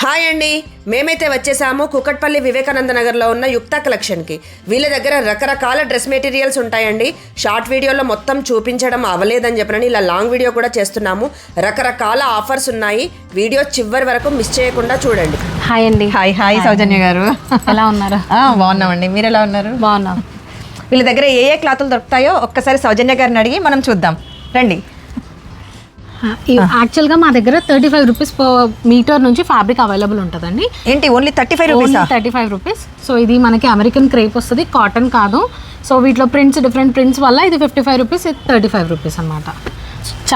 Hi అండి, మేమైతే వచ్చేసాము కుకట్పల్లి వివేకానంద నగర్లో ఉన్న యుక్త కలెక్షన్కి. వీళ్ళ దగ్గర రకరకాల డ్రెస్ మెటీరియల్స్ ఉంటాయండి. షార్ట్ వీడియోలో మొత్తం చూపించడం అవ్వలేదని చెప్పనని ఇలా లాంగ్ వీడియో కూడా చేస్తున్నాము. రకరకాల ఆఫర్స్ ఉన్నాయి. వీడియో చివరి వరకు మిస్ చేయకుండా చూడండి. హాయ్ అండి. హాయ్ సౌజన్య గారు, ఎలా ఉన్నారు? బాగున్నామండి. మీరు ఎలా ఉన్నారు? బాగున్నాం. వీళ్ళ దగ్గర ఏ క్లాతులు దొరుకుతాయో ఒక్కసారి సౌజన్య గారిని అడిగి మనం చూద్దాం రండి. యాక్చువల్గా మా దగ్గర 35 రూపీస్ పర్ మీటర్ నుంచి ఫ్యాబ్రిక్ అవైలబుల్ ఉంటుందండి. ఏంటి ఓన్లీ 35 రూపీస్? 35 రూపీస్. సో ఇది మనకి అమెరికన్ క్రేప్ వస్తుంది, కాటన్ కాదు. సో వీటిలో ప్రింట్స్, డిఫరెంట్ ప్రింట్స్ వల్ల ఇది 55 రూపీస్, ఇది 35 రూపీస్ అనమాట.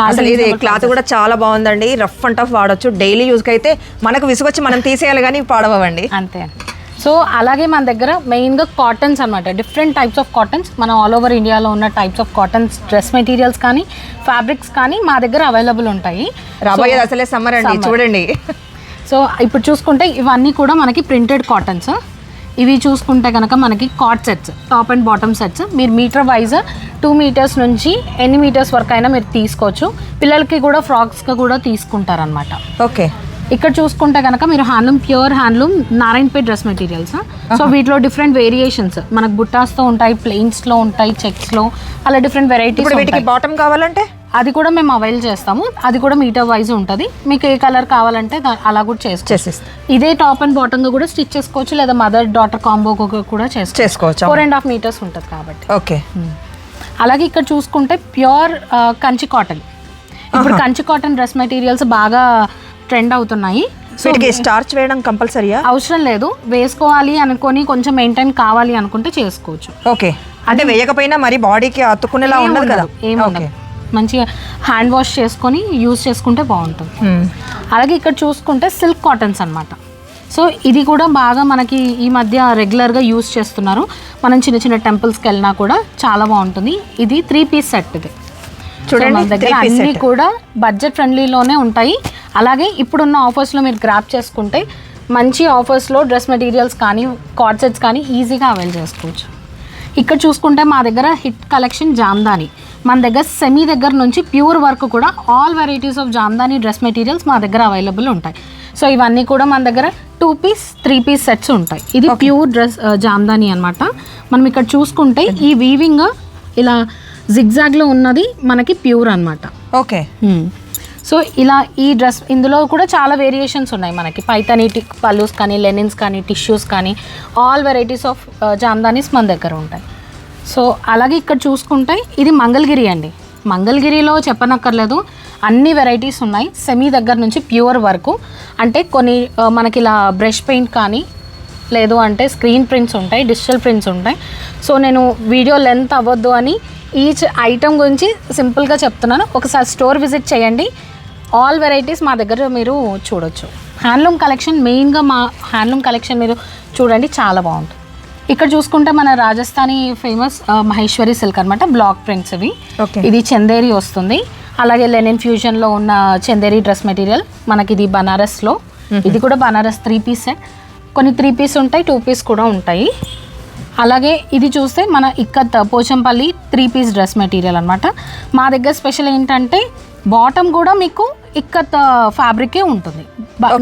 అసలు ఇది క్లాత్ కూడా చాలా బాగుందండి. రఫ్ అండ్ టఫ్ వాడచ్చు. డైలీ యూస్కి అయితే మనకు విసుగొచ్చి మనం తీసేయాలి కానీ పాడవండి. అంతే. సో అలాగే మన దగ్గర మెయిన్గా కాటన్స్ అనమాట. డిఫరెంట్ టైప్స్ ఆఫ్ కాటన్స్, మనం ఆల్ ఓవర్ ఇండియాలో ఉన్న types of cottons dress materials కానీ ఫ్యాబ్రిక్స్ కానీ మా దగ్గర అవైలబుల్ ఉంటాయి. రాబోయేది అసలే సమ్మర్ అండి, చూడండి. సో ఇప్పుడు చూసుకుంటే ఇవన్నీ కూడా మనకి ప్రింటెడ్ కాటన్స్. ఇవి చూసుకుంటే కనుక మనకి cot sets, top and bottom sets. మీరు మీటర్ వైజ్ 2 మీటర్స్ నుంచి ఎన్ని మీటర్స్ వరకు అయినా మీరు తీసుకోవచ్చు. పిల్లలకి కూడా ఫ్రాక్స్గా కూడా తీసుకుంటారనమాట. ఓకే. ఇక్కడ చూసుకుంటే కనుక మీరు handloom, pure handloom Narayanpet dress materials. So వీటిలో డిఫరెంట్ వేరియేషన్స్ మనకు బుట్టాస్తో ఉంటాయి, ప్లెయిన్స్లో ఉంటాయి, చెక్స్లో, అలా డిఫరెంట్ వెరైటీస్. వీటికి బాటమ్ కావాలంటే అది కూడా మేము అవైల్ చేస్తాము. అది కూడా మీటర్ వైజ్ ఉంటుంది. మీకు ఏ కలర్ కావాలంటే అలా కూడా చేసేస్తాం. ఇదే టాప్ అండ్ బాటమ్ కూడా స్టిచ్ చేసుకోవచ్చు, లేదా మదర్ డాటర్ కాంబో కూడా చేసుకోవచ్చు. 4.5 మీటర్స్ ఉంటుంది కాబట్టి. ఓకే. అలాగే ఇక్కడ చూసుకుంటే ప్యూర్ కంచి కాటన్. ఇప్పుడు కంచి కాటన్ డ్రెస్ మెటీరియల్స్ బాగా ట్రెండ్ అవుతున్నాయి. వీటికి స్టార్చ్ వేయడం కంపల్సరీయా? అవసరం లేదు. వేసుకోవాలి అనుకొని కొంచెం మెయింటైన్ కావాలి అనుకుంటే చేసుకోవచ్చు. ఓకే. అంటే వేయకపోయినా మరి బాడీకి అతుక్కునేలా ఉండదు కదా? ఏముండదు. మంచిగా హ్యాండ్ వాష్ చేసుకొని యూజ్ చేసుకుంటే బాగుంటుంది. అలాగే ఇక్కడ చూసుకుంటే సిల్క్ కాటన్స్ అనమాట. సో ఇది కూడా బాగా మనకి ఈ మధ్య రెగ్యులర్గా యూజ్ చేస్తున్నారు. మనం చిన్న చిన్న టెంపుల్స్కి వెళ్ళినా కూడా చాలా బాగుంటుంది. ఇది 3 పీస్ సెట్. ఇది చూడండి, దగ్గర అన్నీ కూడా బడ్జెట్ ఫ్రెండ్లీలోనే ఉంటాయి. అలాగే ఇప్పుడున్న ఆఫర్స్లో మీరు గ్రాప్ చేసుకుంటే మంచి ఆఫర్స్లో డ్రెస్ మెటీరియల్స్ కానీ కార్డ్ సెట్స్ కానీ ఈజీగా అవైల్ చేసుకోవచ్చు. ఇక్కడ చూసుకుంటే మా దగ్గర హిట్ కలెక్షన్ జామ్దాని. మన దగ్గర సెమీ దగ్గర నుంచి ప్యూర్ వర్క్ కూడా all varieties of Jamdani dress materials మా దగ్గర అవైలబుల్ ఉంటాయి. సో ఇవన్నీ కూడా మన దగ్గర 2 పీస్ 3 పీస్ సెట్స్ ఉంటాయి. ఇది ప్యూర్ డ్రెస్ జామ్దాని అనమాట. మనం ఇక్కడ చూసుకుంటే ఈ వీవింగ్ ఇలా జిగ్జాగ్లో ఉన్నది మనకి ప్యూర్ అనమాట. ఓకే. సో ఇలా ఈ డ్రెస్ ఇందులో కూడా చాలా వేరియేషన్స్ ఉన్నాయి మనకి. పైతానీ పల్లూస్ కానీ, లెనిన్స్ కానీ, టిష్యూస్ కానీ, ఆల్ వెరైటీస్ ఆఫ్ జామ్దానీస్ మన దగ్గర ఉంటాయి. సో అలాగే ఇక్కడ చూసుకుంటే ఇది మంగళగిరి అండి. మంగళగిరిలో చెప్పనక్కర్లేదు, అన్ని వెరైటీస్ ఉన్నాయి. సెమీ దగ్గర నుంచి ప్యూర్ వరకు. అంటే కొన్ని మనకి ఇలా బ్రష్ పెయింట్ కానీ, లేదు అంటే స్క్రీన్ ప్రింట్స్ ఉంటాయి, డిజిటల్ ప్రింట్స్ ఉంటాయి. సో నేను వీడియో లెంత్ అవ్వద్దు అని ఈచ్ ఐటమ్ గురించి సింపుల్గా చెప్తున్నాను. ఒకసారి స్టోర్ విజిట్ చేయండి. ఆల్ వెరైటీస్ మా దగ్గర మీరు చూడొచ్చు. హ్యాండ్లూమ్ కలెక్షన్, మెయిన్గా మా హ్యాండ్లూమ్ కలెక్షన్ మీరు చూడండి, చాలా బాగుంటుంది. ఇక్కడ చూసుకుంటే మన రాజస్థానీ ఫేమస్ మహేశ్వరి సిల్క్ అనమాట. బ్లాక్ ప్రింట్స్ ఇవి. ఇది చందేరి వస్తుంది. అలాగే లెనిన్ ఫ్యూజన్లో ఉన్న చందేరి డ్రెస్ మెటీరియల్ మనకి ఇది బనారస్లో. ఇది కూడా బనారస్ 3 పీస్ సెట్. కొన్ని 3 పీస్ ఉంటాయి, 2 పీస్ కూడా ఉంటాయి. అలాగే ఇది చూస్తే మన ikat Pochampally 3 piece dress material అనమాట. మా దగ్గర స్పెషల్ ఏంటంటే బాటమ్ కూడా మీకు ఇక్కత్ ఫ్యాబ్రికే ఉంటుంది.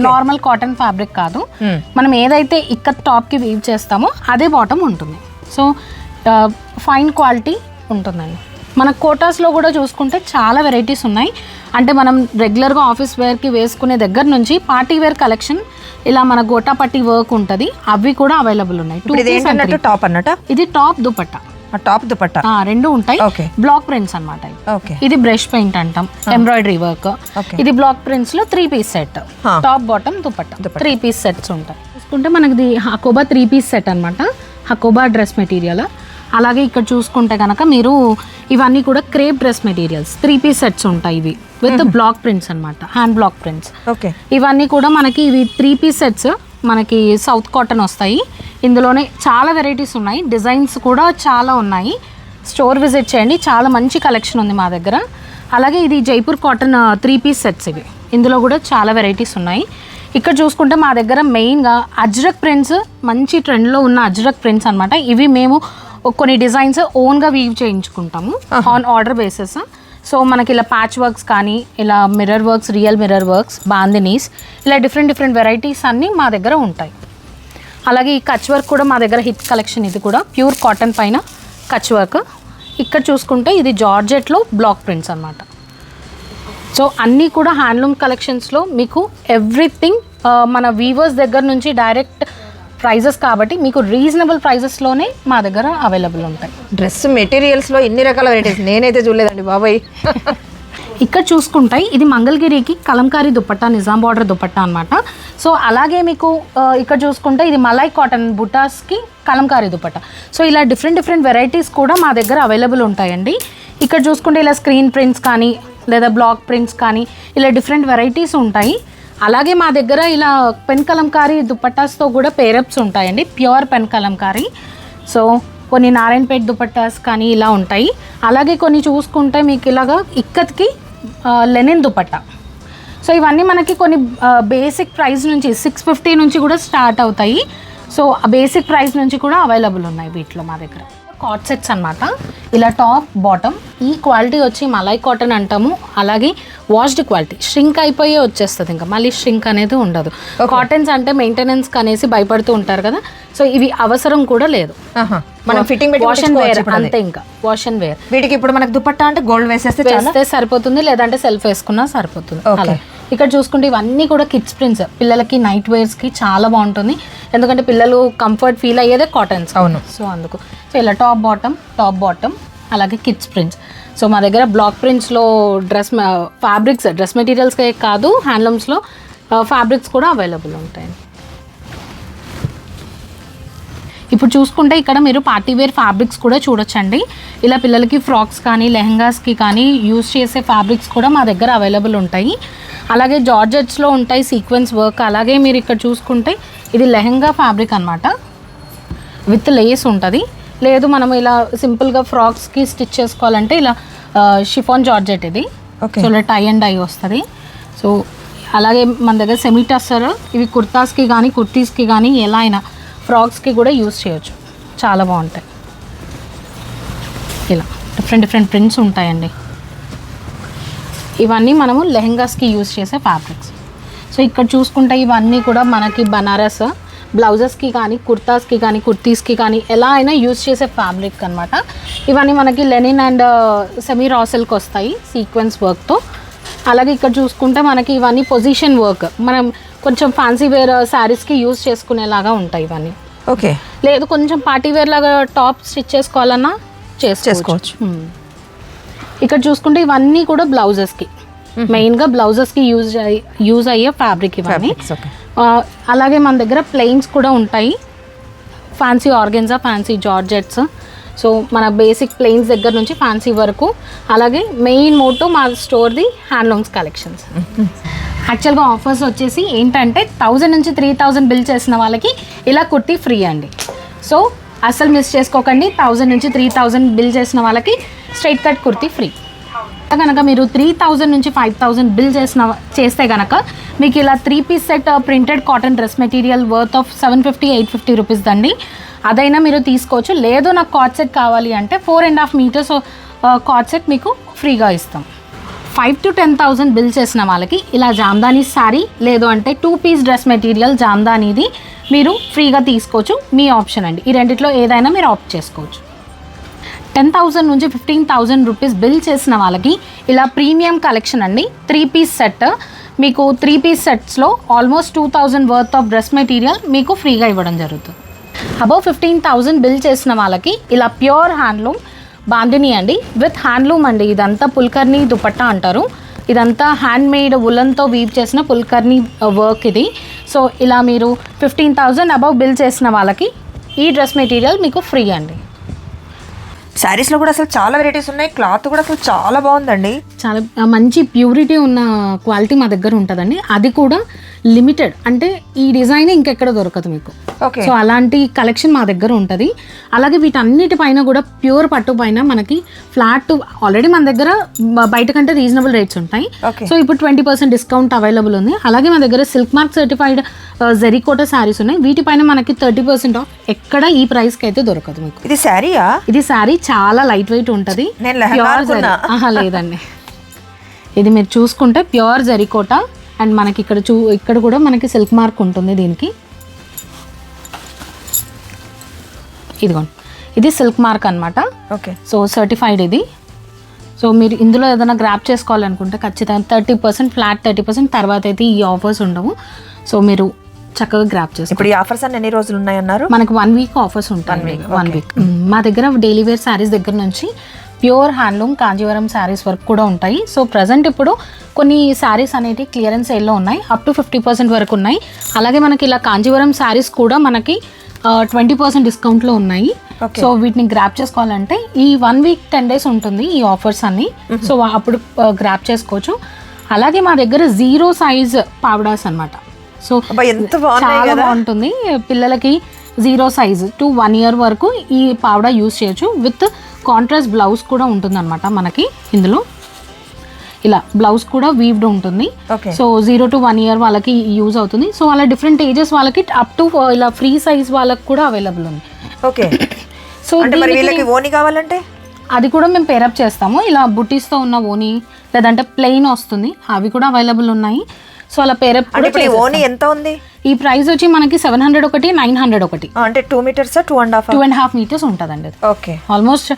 నార్మల్ కాటన్ ఫ్యాబ్రిక్ కాదు. మనం ఏదైతే ఇక్కత్ టాప్కి వీవ్ చేస్తామో అదే బాటమ్ ఉంటుంది. సో ఫైన్ క్వాలిటీ ఉంటుందండి. మన కోటాస్లో కూడా చూసుకుంటే చాలా వెరైటీస్ ఉన్నాయి. అంటే మనం రెగ్యులర్గా ఆఫీస్ వేర్కి వేసుకునే దగ్గర నుంచి పార్టీ వేర్ కలెక్షన్, ఇలా మన గోటాపట్టి వర్క్ ఉంటుంది, అవి కూడా అవైలబుల్ ఉన్నాయి. టాప్ అన్నట, ఇది టాప్ దుపట్టా. టాప్ దుపట్టా రెండు ఉంటాయి. బ్లాక్ ప్రింట్స్ అనమాట. ఇది బ్రష్ పెయింట్ అంటాం, ఎంబ్రాయిడరీ వర్క్. ఇది బ్లాక్ ప్రింట్స్ లో 3 piece set, top bottom dupatta 3 piece sets ఉంటాయి. చూసుకుంటే మనకి హకోబా 3 పీస్ సెట్ అనమాట. Hakoba dress material. అలాగే ఇక్కడ చూసుకుంటే కనుక మీరు ఇవన్నీ కూడా crepe dress materials 3 piece sets ఉంటాయి. ఇవి విత్ బ్లాక్ ప్రింట్స్ అనమాట, హ్యాండ్ బ్లాక్ ప్రింట్స్. ఇవన్నీ కూడా మనకి ఇవి 3 పీస్ సెట్స్ మనకి సౌత్ కాటన్ వస్తాయి. ఇందులోనే చాలా వెరైటీస్ ఉన్నాయి, డిజైన్స్ కూడా చాలా ఉన్నాయి. స్టోర్ విజిట్ చేయండి, చాలా మంచి కలెక్షన్ ఉంది మా దగ్గర. అలాగే ఇది జైపూర్ కాటన్ 3 పీస్ సెట్స్. ఇవి ఇందులో కూడా చాలా వెరైటీస్ ఉన్నాయి. ఇక్కడ చూసుకుంటే మా దగ్గర మెయిన్గా అజ్రక్ ప్రింట్స్, మంచి ట్రెండ్లో ఉన్న అజ్రక్ ప్రింట్స్ అనమాట. ఇవి మేము కొన్ని డిజైన్స్ ఓన్గా వీవ్ చేయించుకుంటాము ఆన్ ఆర్డర్ బేసిస్. సో మనకి ఇలా ప్యాచ్ వర్క్స్ కానీ ఇలా mirror works, real mirror works, బాందినీస్, ఇలా డిఫరెంట్ వెరైటీస్ అన్నీ మా దగ్గర ఉంటాయి. అలాగే ఈ కచ్ వర్క్ కూడా మా దగ్గర హిట్ కలెక్షన్. ఇది కూడా ప్యూర్ కాటన్ పైన కచ్ వర్క్. ఇక్కడ చూసుకుంటే ఇది జార్జెట్లో బ్లాక్ ప్రింట్స్ అన్నమాట. సో అన్నీ కూడా హ్యాండ్లూమ్ కలెక్షన్స్లో మీకు ఎవ్రీథింగ్ మన వీవర్స్ దగ్గర నుంచి డైరెక్ట్ ప్రైజెస్ కాబట్టి మీకు రీజనబుల్ ప్రైజెస్లోనే మా దగ్గర అవైలబుల్ ఉంటాయి. డ్రెస్ మెటీరియల్స్లో ఇన్ని రకాల వెరైటీస్ నేనైతే చూడలేదండి బాబాయ్. ఇక్కడ చూసుకుంటే ఇది మంగళగిరికి కలంకారీ దుపట్టా, నిజాం బార్డర్ దుపట్టా అనమాట. సో అలాగే మీకు ఇక్కడ చూసుకుంటే ఇది మలై కాటన్ బుటాస్కి కలంకారీ దుపట్టా. సో ఇలా డిఫరెంట్ వెరైటీస్ కూడా మా దగ్గర అవైలబుల్ ఉంటాయండి. ఇక్కడ చూసుకుంటే ఇలా స్క్రీన్ ప్రింట్స్ కానీ లేదా బ్లాక్ ప్రింట్స్ కానీ ఇలా డిఫరెంట్ వెరైటీస్ ఉంటాయి. అలాగే మా దగ్గర ఇలా పెన్ కలంకారీ దుపట్టాస్తో కూడా పేరప్స్ ఉంటాయండి, ప్యూర్ పెన్ కలంకారీ. సో కొన్ని నారాయణపేట్ దుపట్టాస్ కానీ ఇలా ఉంటాయి. అలాగే కొన్ని చూసుకుంటే మీకు ఇలాగా ఇక్కత్కి లెనిన్ దుపట్టా. సో ఇవన్నీ మనకి కొన్ని బేసిక్ ప్రైస్ నుంచి 650 నుంచి కూడా స్టార్ట్ అవుతాయి. సో ఆ బేసిక్ ప్రైస్ నుంచి కూడా అవైలబుల్ ఉన్నాయి వీటిలో మా దగ్గర. కాట్ సెట్స్ అనమాట. ఇలా టాప్ బాటమ్, ఈ క్వాలిటీ వచ్చి మలై కాటన్ అంటాము. అలాగే వాష్డ్ క్వాలిటీ, షింక్ అయిపోయే వచ్చేస్తుంది, ఇంకా మళ్ళీ షింక్ అనేది ఉండదు. కాటన్స్ అంటే మెయింటెనెన్స్ అనేసి భయపడుతూ ఉంటారు కదా, సో ఇవి అవసరం కూడా లేదు. మనం ఫిట్టింగ్ వాష్ అండ్ వేర్ అంతే, ఇంకా వాష్ అండ్ వేర్. వీటికి ఇప్పుడు మనకు దుపట్టా అంటే గోల్డ్ వేసేస్తే సరిపోతుంది, లేదంటే సెల్ఫ్ వేసుకున్నా సరిపోతుంది. అలా ఇక్కడ చూసుకుంటే ఇవన్నీ కూడా కిడ్స్ ప్రింట్స్, పిల్లలకి నైట్ వేర్స్కి చాలా బాగుంటుంది. ఎందుకంటే పిల్లలు కంఫర్ట్ ఫీల్ అయ్యేదే కాటన్స్. అవును. సో అందుకు సో ఇలా టాప్ బాటమ్ అలాగే కిడ్స్ ప్రింట్స్. సో మా దగ్గర బ్లాక్ ప్రింట్స్లో ఫ్యాబ్రిక్స్, డ్రెస్ మెటీరియల్స్కే కాదు హ్యాండ్లూమ్స్లో ఫ్యాబ్రిక్స్ కూడా అవైలబుల్ ఉంటాయి. ఇప్పుడు చూసుకుంటే ఇక్కడ మీరు పార్టీ వేర్ ఫ్యాబ్రిక్స్ కూడా చూడొచ్చండి. ఇలా పిల్లలకి ఫ్రాక్స్ కానీ లెహంగాస్కి కానీ యూజ్ చేసే ఫ్యాబ్రిక్స్ కూడా మా దగ్గర అవైలబుల్ ఉంటాయి. అలాగే జార్జెట్స్లో ఉంటాయి సీక్వెన్స్ వర్క్. అలాగే మీరు ఇక్కడ చూసుకుంటే ఇది లెహంగా ఫ్యాబ్రిక్ అనమాట, విత్ లేస్ ఉంటుంది. లేదు మనం ఇలా సింపుల్గా ఫ్రాక్స్కి స్టిచ్ చేసుకోవాలంటే ఇలా షిఫాన్ జార్జెట్ ఇది. సో ఇలా టై అండ్ డై వస్తుంది. సో అలాగే మన దగ్గర సెమీ టస్సర్, ఇవి కుర్తాస్కి కానీ కుర్తీస్కి కానీ ఎలా అయినా ఫ్రాక్స్కి కూడా యూస్ చేయొచ్చు, చాలా బాగుంటాయి. ఇలా డిఫరెంట్ ప్రింట్స్ ఉంటాయండి. ఇవన్నీ మనము లెహంగాస్కి యూస్ చేసే ఫ్యాబ్రిక్స్. సో ఇక్కడ చూసుకుంటే ఇవన్నీ కూడా మనకి బనారస్ బ్లౌజెస్కి కానీ కుర్తాస్కి కానీ కుర్తీస్కి కానీ ఎలా అయినా యూస్ చేసే ఫ్యాబ్రిక్ అనమాట. ఇవన్నీ మనకి Lenin and semi raw silk వస్తాయి సీక్వెన్స్ వర్క్తో. అలాగే ఇక్కడ చూసుకుంటే మనకి ఇవన్నీ పొజిషన్ వర్క్, మనం కొంచెం ఫ్యాన్సీ వేర్ శారీస్కి యూజ్ చేసుకునేలాగా ఉంటాయి ఇవన్నీ. ఓకే. లేదు కొంచెం పార్టీ వేర్ లాగా టాప్ స్టిచ్ చేసుకోవాలన్నా చేసుకోవచ్చు. ఇక్కడ చూసుకుంటే ఇవన్నీ కూడా బ్లౌజెస్కి, మెయిన్గా బ్లౌజెస్కి యూజ్ అయ్యే ఫ్యాబ్రిక్ ఇవన్నీ. అలాగే మన దగ్గర ప్లెయిన్స్ కూడా ఉంటాయి, fancy organza, fancy georgettes. So మన బేసిక్ ప్లెయిన్స్ దగ్గర నుంచి ఫ్యాన్సీ వరకు. అలాగే మెయిన్ మోటో మా స్టోర్ది హ్యాండ్లూమ్స్ కలెక్షన్స్. యాక్చువల్గా ఆఫర్స్ వచ్చేసి ఏంటంటే 1000 నుంచి 3000 బిల్ చేసిన వాళ్ళకి ఇలా కుర్తీ ఫ్రీ అండి. సో అసలు మిస్ చేసుకోకండి, 1000 నుంచి 3000 బిల్ చేసిన వాళ్ళకి స్ట్రైట్ కట్ కుర్తీ ఫ్రీ. కనుక మీరు 3000 నుంచి 5000 బిల్ చేస్తే కనుక మీకు ఇలా 3-piece set printed cotton dress material worth of 750-850 rupees అండి. అదైనా మీరు తీసుకోవచ్చు. లేదు నాకు కార్డ్ సెట్ కావాలి అంటే 4.5 మీటర్స్ కార్డ్ సెట్ మీకు ఫ్రీగా ఇస్తాం. 5 to 10,000 బిల్ చేసిన వాళ్ళకి ఇలా జామ్దానీ శారీ, లేదు అంటే 2-piece డ్రెస్ మెటీరియల్ జామ్దానీది మీరు ఫ్రీగా తీసుకోవచ్చు. మీ ఆప్షన్ అండి, ఈ రెండిట్లో ఏదైనా మీరు ఆప్ట్ చేసుకోవచ్చు. 10,000 నుంచి 15,000 రూపీస్ బిల్ చేసిన వాళ్ళకి ఇలా ప్రీమియం కలెక్షన్ అండి, 3-piece సెట్. మీకు 3-piece సెట్స్లో almost 2,000 worth of dress material మీకు ఫ్రీగా ఇవ్వడం జరుగుతుంది. అబౌవ్ 15,000 బిల్ చేసిన వాళ్ళకి ఇలా ప్యూర్ హ్యాండ్లూమ్ బాందిని అండి, విత్ హ్యాండ్లూమ్ అండి. ఇదంతా పుల్కర్ని దుపట్టా అంటారు. ఇదంతా హ్యాండ్ మేడ్ ఉలన్తో వీవ్ చేసిన పుల్కర్ని వర్క్ ఇది. సో ఇలా మీరు 15,000 అబౌవ్ బిల్ చేసిన వాళ్ళకి ఈ డ్రెస్ మెటీరియల్ మీకు ఫ్రీ అండి. శారీస్లో కూడా అసలు చాలా వెరైటీస్ ఉన్నాయి, క్లాత్ కూడా అసలు చాలా బాగుందండి. చాలా మంచి ప్యూరిటీ ఉన్న క్వాలిటీ మా దగ్గర ఉంటుందండి. అది కూడా లిమిటెడ్, అంటే ఈ డిజైన్ ఇంకెక్కడ దొరకదు మీకు. ఓకే. సో అలాంటి కలెక్షన్ మా దగ్గర ఉంటుంది. అలాగే వీటన్నిటి పైన కూడా ప్యూర్ పట్టు పైన మనకి ఫ్లాట్ ఆల్రెడీ మన దగ్గర బయట కంటే రీజనబుల్ రేట్స్ ఉంటాయి. Okay. సో ఇప్పుడు 20% డిస్కౌంట్ అవైలబుల్ ఉంది. అలాగే మన దగ్గర సిల్క్ మార్క్ సర్టిఫైడ్ జెరీకోటా శారీస్ ఉన్నాయి. వీటిపైన మనకి 30% ఆఫ్ ఎక్కడ ఈ ప్రైస్కి అయితే దొరకదు మీకు. ఇది శారీయా? ఇది శారీ చాలా లైట్ వెయిట్ ఉంటుంది. నేను లెహంగా అనుకున్నా. లేదండి, ఇది మీరు చూసుకుంటే ప్యూర్ జెరీకోటా. అండ్ మనకి ఇక్కడ కూడా మనకి సిల్క్ మార్క్ ఉంటుంది దీనికి. ఇదిగోండి, ఇది సిల్క్ మార్క్ అనమాట. ఓకే. సో సర్టిఫైడ్ ఇది. సో మీరు ఇందులో ఏదైనా గ్రాప్ చేసుకోవాలనుకుంటే ఖచ్చితంగా 30% ఫ్లాట్, 30% తర్వాత అయితే ఈ ఆఫర్స్ ఉండవు. సో మీరు చక్కగా గ్రాప్ చేసుకోండి. ఇప్పుడు ఈ ఆఫర్స్ అన్ని ఎన్ని రోజులు ఉన్నాయన్నారు? మనకి 1 వీక్ ఆఫర్స్ ఉంటాయి. 1 వీక్. మా దగ్గర డైలీ వేర్ శారీస్ దగ్గర నుంచి ప్యూర్ హ్యాండ్లూమ్ కాంజీవరం శారీస్ వరకు కూడా ఉంటాయి. సో ప్రజెంట్ ఇప్పుడు కొన్ని శారీస్ అనేవి క్లియరెన్స్ సేల్లో ఉన్నాయి, అప్ టు 50% వరకు ఉన్నాయి. అలాగే మనకి ఇలా కాంజీవరం శారీస్ కూడా మనకి 20% డిస్కౌంట్లో ఉన్నాయి. సో వీటిని గ్రాప్ చేసుకోవాలంటే ఈ 1 వీక్ 10 days ఉంటుంది ఈ ఆఫర్స్ అన్ని. సో అప్పుడు గ్రాప్ చేసుకోవచ్చు. అలాగే మా దగ్గర 0 size పావడాస్ అనమాట. సో ఎంత బాగున్నాయి చాలా కదా. బాగుంటుంది. పిల్లలకి 0 size టు 1 year వరకు ఈ పావడా యూస్ చేయొచ్చు. విత్ కాంట్రాస్ట్ బ్లౌజ్ కూడా ఉంటుంది అనమాట మనకి. ఇందులో ఇలా బ్లౌజ్ కూడా వీవ్డ్ ఉంటుంది. Okay. సో 0 to 1 year వాళ్ళకి యూజ్ అవుతుంది. సో వాళ్ళ డిఫరెంట్ ఏజెస్ వాళ్ళకి అప్ టు ఇలా ఫ్రీ సైజ్ వాళ్ళకి కూడా అవైలబుల్ ఉంది. ఓకే. సో అంటే మరి వీళ్ళకి ఓని కావాలంటే అది కూడా మేము పేరప్ చేస్తాము. ఇలా బుటీస్తో ఉన్న ఓని లేదంటే ప్లెయిన్ వస్తుంది, అవి కూడా అవైలబుల్ ఉన్నాయి. సో అలా పేరప్ అంటే ఇప్పుడు ఈ ఓని ఎంత ఉంది? ఈ ప్రైస్ వచ్చి మనకి 700 ఒకటి, 900 ఒకటి. అంటే 2 meters 2.5 2.5 meters ఉంటుందండి. ఓకే. ఆల్మోస్ట్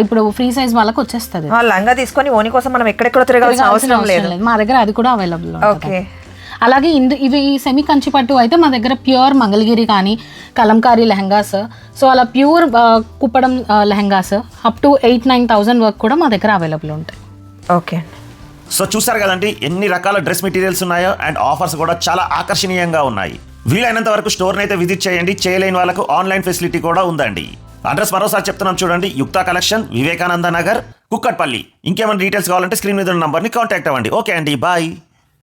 ఇప్పుడు ఫ్రీ సైజ్ వాళ్ళకి వచ్చేస్తుంది. లంగా తీసుకొని ఓని కోసం మనం ఎక్కడెక్కడ తిరగాల్సిన అవసరం లేదు. మా దగ్గర అది కూడా అవైలబుల్. ఓకే. అలాగే ఇవి సెమీ కంచి పట్టు అయితే మా దగ్గర ప్యూర్ మంగళగిరి కానీ కలంకారీ లెహంగాస్, సో అలా pure Kuppadam lehengas up to 8,000-9,000 వరకు కూడా మా దగ్గర అవైలబుల్ ఉంటాయి. ఓకే. సో చూసారు కదండి ఎన్ని రకాల డ్రెస్ మెటీరియల్స్ ఉన్నాయో, అండ్ ఆఫర్స్ కూడా చాలా ఆకర్షణీయంగా ఉన్నాయి. వీలైనంత వరకు స్టోర్ని అయితే విజిట్ చేయండి. చేయలేని వాళ్ళకు ఆన్లైన్ ఫెసిలిటీ కూడా ఉందండి. అడ్రస్ మరోసారి చెప్తున్నాం చూడండి, యుక్తా కలెక్షన్, వివేకానంద నగర్, కుక్కట్పల్లి. ఇంకేమైనా డీటెయిల్స్ కావాలంటే స్క్రీన్ మీద ఉన్న నంబర్ని కాంటాక్ట్ అవ్వండి. ఓకే అండి, బాయ్.